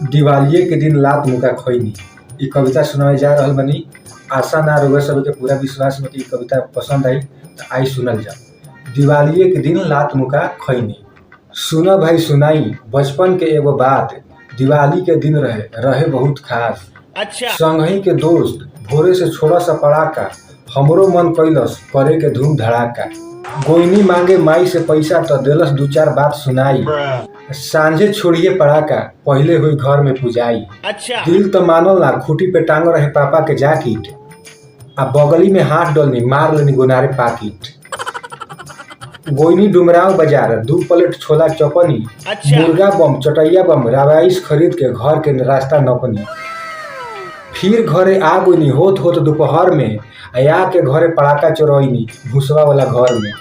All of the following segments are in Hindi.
दिवालिये के दिन लात मुका खैनी। इ कविता सुनावे जा रहल बानी। आशा ना रउआ सबके पूरा विश्वास बा कि इ कविता पसंद आई त आई सुनल जाओ। दिवालिये के दिन लात मुका खैनी। सुन भाई सुनाई बचपन के एगो बात। दिवाली के दिन रहे बहुत खास। अच्छा संगही के दोस्त भोरे से छोड़ा सा पड़ाका। हमरो मन कैलस करे के धूम धड़ाका। गोइनी मांगे माई से पैसा तो देलस दू चार बात सुनाई। सांझे छोड़िए पड़ाका पहले हुई घर में पुजाई। अच्छा दिल तो मानल ना खूटी पे टांग रहे पापा के जाकिट। आ बगली में हाथ डलनी मार लेनी गोनारे पाकिट। गोइनी डुमराव बाजार 2 प्लेट छोला चपनी। अच्छा। मुर्गा बम चटैया बम रावाइस खरीद के घर के रास्ता नपनी। फिर घरे आ गोइनी होत दोपहर में। आया के घरे पड़ाका चोरैनी भूसवा वाला घर में।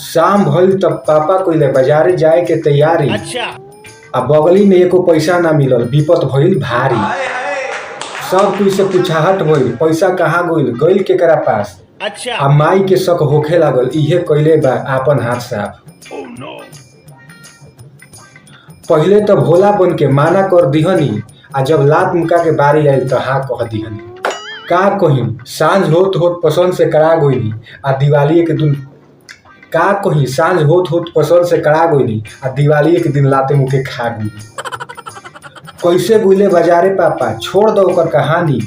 शाम भइल तब पापा कइले बाजारे जाए के तैयारी। अच्छा आ बगली में एको पैसा ना मिलल विपत भइल भारी। सब कुछ से पूछाहट भइल पैसा कहाँ गइल केकरा पास। अच्छा आ माई के शक होखे लागल इहे कइले बा आपन हाथ साफ। पहिले तो भोला बन के माना कर दिहनी। आ जब लात मुका के बारी आइल तो हाँ कह दिहनी। का कहीं सांझ होत पसंद से करा गोइनी। आ दिवाली के दिन का कहीं सांझ होत पसंद से करा गोइनी। आ दिवाली के दिन लाते मुके खा गोइनी। कैसे गुले बाजारे पापा छोड़ दो ओकर कहानी।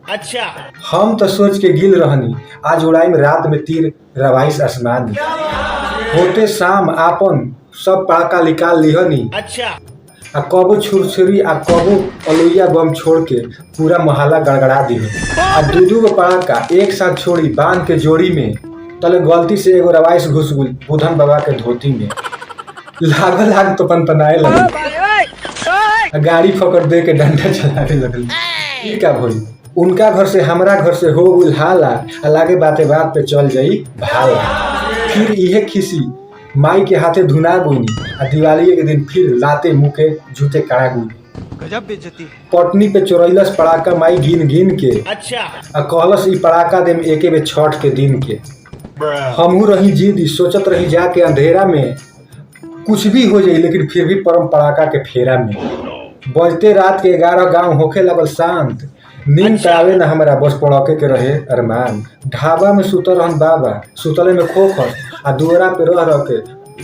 अच्छा हम तो सोच के गिल रहनी आज उड़ाई में रात में तीर रवाइस आसमानी। होते शाम आपन सब पड़ाका निकाल लिहनी। अच्छा आ कबो छुरछुरी आ कबो अलुइया बम छोड़ के पूरा मोहल्ला गड़गड़ा दिहे। आ दू गो पड़ाका एक साथ छोड़ी बांध के जोड़ी में। तले गलती से एगो रवाइस घुस गुल बुधन बाबा के धोती में। लागल आग तो पनपनाए लगल। गाड़ी पकड़ दे के डंडा चलावे लगल। ई का भइल उनका घर से हमरा घर से हो गुल हाला। आ लागे बाते बात पे चल जाई भाला। फिर इहे खिसी माई के हाथे धुना गोइनी। आ दिवाली के दिन फिर लाते मुके जूते कड़ा गोइनी। गजब बेइज्जती है। पटनी पे चोरैलस पड़ाका माई गिन गिन के। अच्छा आ कहलस ई पड़ाका देम एके बे छठ के दिन के। हमहू रही जिदी सोचत रही जाके अंधेरा में। कुछ भी हो जाई लेकिन फिर भी परम पड़ाका के फेरा में। बजते रात के 11 गांव होखे लगल शांत। नींद अच्छा। आवे ना हमरा बस पड़के के रहे अरमान। ढाबा में सुतल रहन बाबा सुतले में खोखस। आ दुआरा पे रह के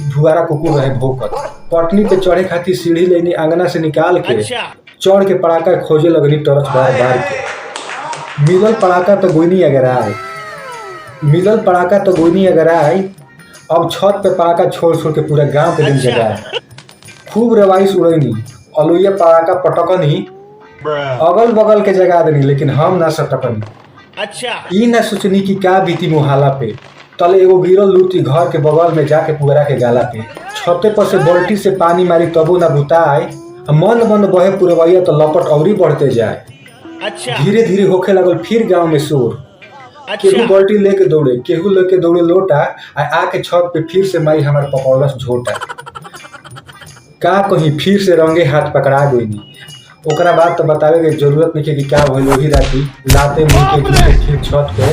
धुआरा कुकुर रहे भोकत। पटनी पे चढ़े खातिर सीढ़ी लेनी आंगना से निकाल के। अच्छा चढ़ के पड़ाका खोजे लगनी टॉर्च बार बार के। मिलल पड़ाका तो गोइनी अगर आए। अब छत पे पड़ाका छोड़ के पूरा गांव के दिन अच्छा। जगाए। खूब रवाइस उड़ैनी अलुइया पड़ाका पटकनी। अगल बगल के जगा देनी लेकिन हम ना सटकनी। अच्छा ई ना सोचनी कि का बीती मुहाला पे। तले एगो गिरल लूटी घर के बगल में जाके पुअरा के गाला पे। छते पर से बाल्टी से पानी मारी तबो ना बुताए। मन बंद बहे पुरवैया तो लपट औरी बढ़ते जाए। अच्छा धीरे धीरे होखे लगल फिर गांव में शोर। केहू अच्छा बाल्टी लेके दौड़े केहू लेके दौड़े लोटा। आके छत पे फिर से माई हमार पकड़लस झोटा। का कहीं फिर से रंगे हाथ पकड़ा गोइनी। ओकरा बाद तो बतावे के जरूरत नहीं कि क्या भइल वही राती लाते मुके जूते फिर छत पे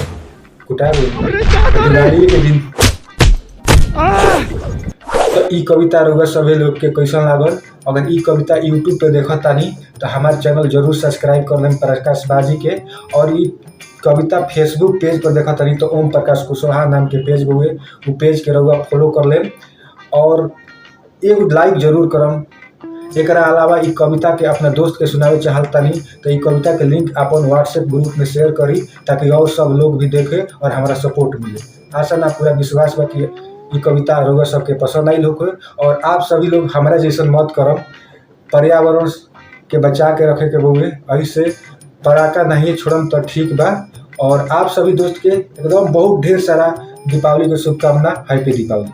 कुटा गोइनी। दिवाली के दिन तो ई कविता रउआ सभे लोग के कैसन लागल। अगर ई कविता यूट्यूब पे देखत तानी तो हमार चैनल जरूर सब्सक्राइब कर लें प्रकाश बाजी के। और ई कविता फेसबुक पेज पर देखत तानी तो ओम प्रकाश कुशवाहा नाम के पेज हुए वो पेज के रउआ फॉलो कर लें। और एगो लाइक जरूर करम। एकरा अलावा ई कविता के अपना दोस्त के सुनावे चाहतानी तो ई कविता के लिंक अपन व्हाट्सएप ग्रुप में शेयर करी ताकि और सब लोग भी देखे और हमारा सपोर्ट मिले। आशा ना पूरा विश्वास बा कि ई कविता रउआ सबके पसंद आई होखे। और आप सभी लोग हमारा जैसन मत करम। पर्यावरण के बचा के रखे के बउए ऐसे पड़ाका नहीं छोड़म तो ठीक बा। और आप सभी दोस्त के एकदम बहुत ढेर सारा दीपावली के शुभकामना। हैप्पी दीपावली।